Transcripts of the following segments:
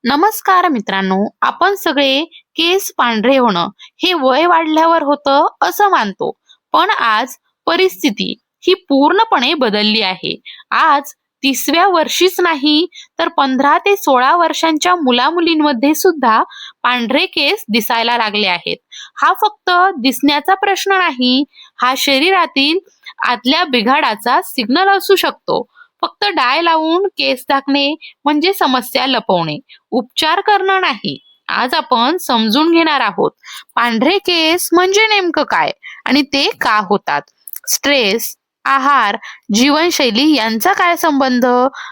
नमस्कार मित्रांनो, आपण सगळे केस पांढरे होणं हे वय वाढल्यावर होतं असं मानतो. पण आज परिस्थिती ही पूर्णपणे बदलली आहे. आज 30व्या वर्षीच नाही तर 15 ते 16 वर्षांच्या मुलामुलींमध्ये सुद्धा पांढरे केस दिसायला लागले आहेत. हा फक्त दिसण्याचा प्रश्न नाही, हा शरीरातील आतल्या बिघाडाचा सिग्नल असू शकतो. फक्त डाय लावून केस झाकणे म्हणजे समस्या लपवणे, उपचार करणं नाही. आज आपण समजून घेणार आहोत पांढरे केस म्हणजे नेमकं काय आणि ते का होतात. स्ट्रेस, आहार, जीवनशैली यांचा काय संबंध,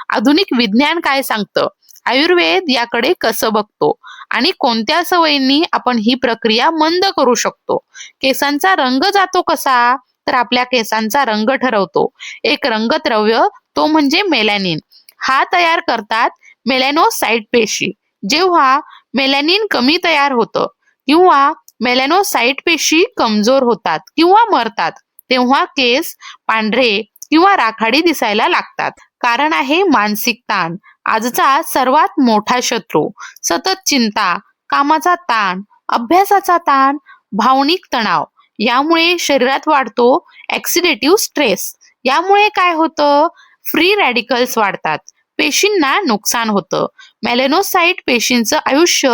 आधुनिक विज्ञान काय सांगतं, आयुर्वेद याकडे कसं बघतो आणि कोणत्या सवयींनी आपण ही प्रक्रिया मंद करू शकतो. केसांचा रंग जातो कसा, तर आपल्या केसांचा रंग ठरवतो एक रंगद्रव्य, तो म्हणजे मेलॅनिन. हा तयार करतात मेलॅनोसाइट पेशी. जेव्हा मेलॅनिन कमी तयार होतं किंवा मेलॅनोसाइट पेशी कमजोर होतात किंवा मरतात, तेव्हा केस पांढरे किंवा राखाडी दिसायला लागतात. कारण आहे मानसिक ताण, आजचा सर्वात मोठा शत्रू. सतत चिंता, कामाचा ताण, अभ्यासाचा ताण, भावनिक तणाव यामुळे शरीरात वाढतो ऑक्सिडेटिव्ह स्ट्रेस. यामुळे काय होतं, फ्री रॅडिकल्स वाढतात, पेशींना नुकसान होतं, मेलॅनोसाइट पेशींचं आयुष्य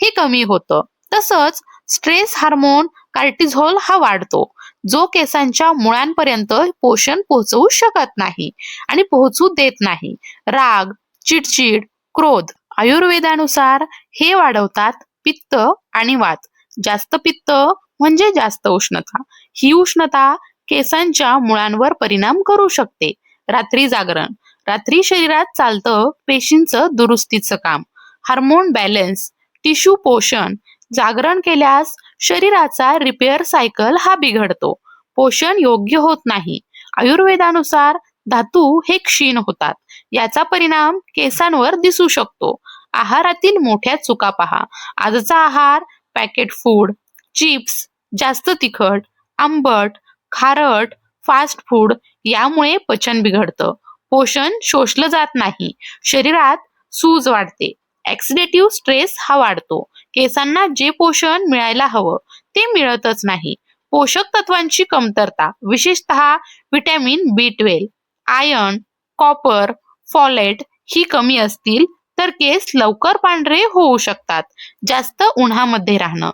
हे कमी होतं. तसंच स्ट्रेस हार्मोन कार्टिझोल हा वाढतो, जो केसांच्या मुळांपर्यंत पोषण पोहोचवू शकत नाही आणि पोहोचू देत नाही. राग, चिडचिड, क्रोध आयुर्वेदानुसार हे वाढवतात पित्त आणि वात. जास्त पित्त म्हणजे जास्त उष्णता. ही उष्णता केसांच्या मुळांवर परिणाम करू शकते. रात्री जागरण, रात्री शरीरात चालतं पेशींचं दुरुस्तीचं काम. हार्मोन बॅलन्स, टिश्यू पोषण, जागरण केल्यास शरीराचा रिपेअर सायकल हा बिघडतो, पोषण योग्य होत नाही. आयुर्वेदानुसार धातू हे क्षीण होतात, याचा परिणाम केसांवर दिसू शकतो. आहारातील मोठ्या चुका पहा. आजचा आहार पॅकेट फूड, चिप्स, जास्त तिखट, आंबट, खारट, फास्ट फूड यामुळे पचन बिघडतं, पोषण शोषलं जात नाही, शरीरात सूज वाढते, ऑक्सिडेटिव्ह स्ट्रेस हा वाढतो. केसांना जे पोषण मिळायला हवं ते मिळतच नाही. पोषक तत्वांची कमतरता, विशेषतः vitamin B12, iron, copper, folate ही कमी असतील तर केस लवकर पांढरे होऊ शकतात. जास्त उन्हामध्ये राहणं,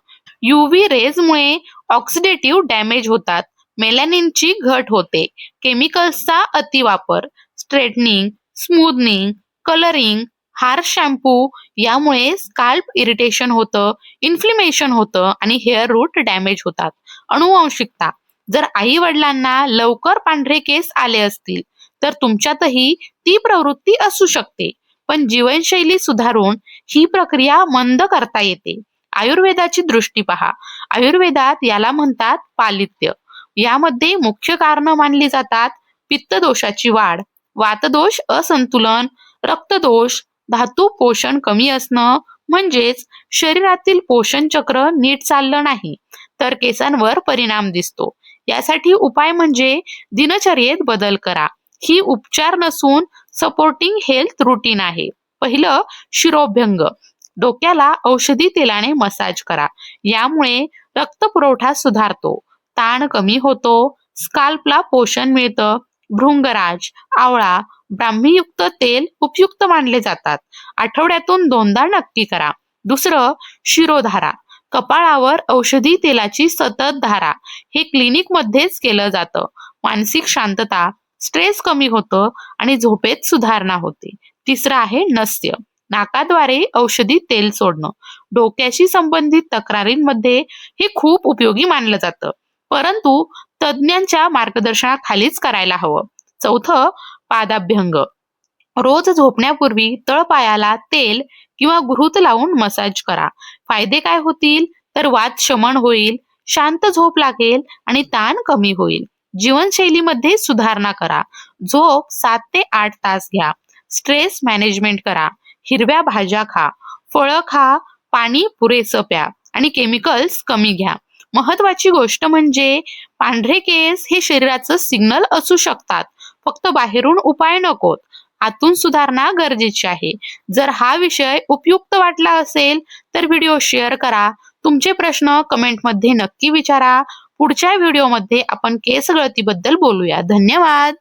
UV रेजमुळे ऑक्सिडेटिव्ह डॅमेज होतात, मेलॅनिनची घट होते, केमिकल्सचा अतिवापर, straightening, smoothening, colouring, harsh shampoo यामुळे स्काल्प इरिटेशन होतं, इन्फ्लेमेशन होतं आणि हेअर रूट डॅमेज होतात. अनुवंशिकता, जर आई वडिलांना लवकर पांढरे केस आले असतील तर तुमच्यातही ती प्रवृत्ती असू शकते. पण जीवनशैली सुधारून ही प्रक्रिया मंद करता येते. आयुर्वेदाची दृष्टी पहा. आयुर्वेदात याला म्हणतात पालित्य. यामध्ये मुख्य कारण मानली जातात पित्तदोषाची वाढ, वातदोष असंतुलन, रक्तदोष, धातू पोषण कमी असणं, म्हणजेच शरीरातील पोषण चक्र नीट चाललं नाही तर केसांवर परिणाम दिसतो. यासाठी उपाय म्हणजे दिनचर्येत बदल करा. ही उपचार नसून सपोर्टिंग हेल्थ रुटीन आहे. पहिलं, शिरोभ्यंग. डोक्याला औषधी तेलाने मसाज करा. यामुळे रक्तपुरवठा सुधारतो, ताण कमी होतो, स्काल्पला पोषण मिळतं. भृंगराज, आवळा, ब्राह्मीयुक्त तेल उपयुक्त मानले जातात. आठवड्यातून 2दा नक्की करा. दुसरं, शिरोधारा. कपाळावर औषधी तेलाची सतत धारा. हे क्लिनिक मध्येच केलं जातं. मानसिक शांतता, स्ट्रेस कमी होतं आणि झोपेत सुधारणा होते. तिसरं आहे नस्य. नाकाद्वारे औषधी तेल सोडणं. डोक्याशी संबंधित तक्रारींमध्ये हे खूप उपयोगी मानलं जातं, परंतु तज्ज्ञांच्या मार्गदर्शनाखालीच करायला हवं. चौथं, पादाभ्यंग. रोज झोपण्यापूर्वी तळपायाला तेल किंवा घृत लावून मसाज करा. फायदे काय होतील, तर वात शमन होईल, शांत झोप लागेल आणि ताण कमी होईल. जीवनशैलीमध्ये सुधारणा करा. झोप 7 ते 8 तास घ्या. स्ट्रेस मॅनेजमेंट करा. हिरव्या भाज्या खा, फळं खा, पाणी पुरेसं प्या आणि केमिकल्स कमी घ्या. महत्वाची गोष्ट म्हणजे पांढरे केस हे शरीराचं सिग्नल असू शकतात, फक्त बाहेरून उपाय नकोत. आतून सुधारणा गरजेची आहे. जर हा विषय उपयुक्त वाटला असेल तर व्हिडिओ शेअर करा. तुमचे प्रश्न कमेंटमध्ये नक्की विचारा. पुढच्या व्हिडिओमध्ये आपण केस गळतीबद्दल बोलूया. धन्यवाद.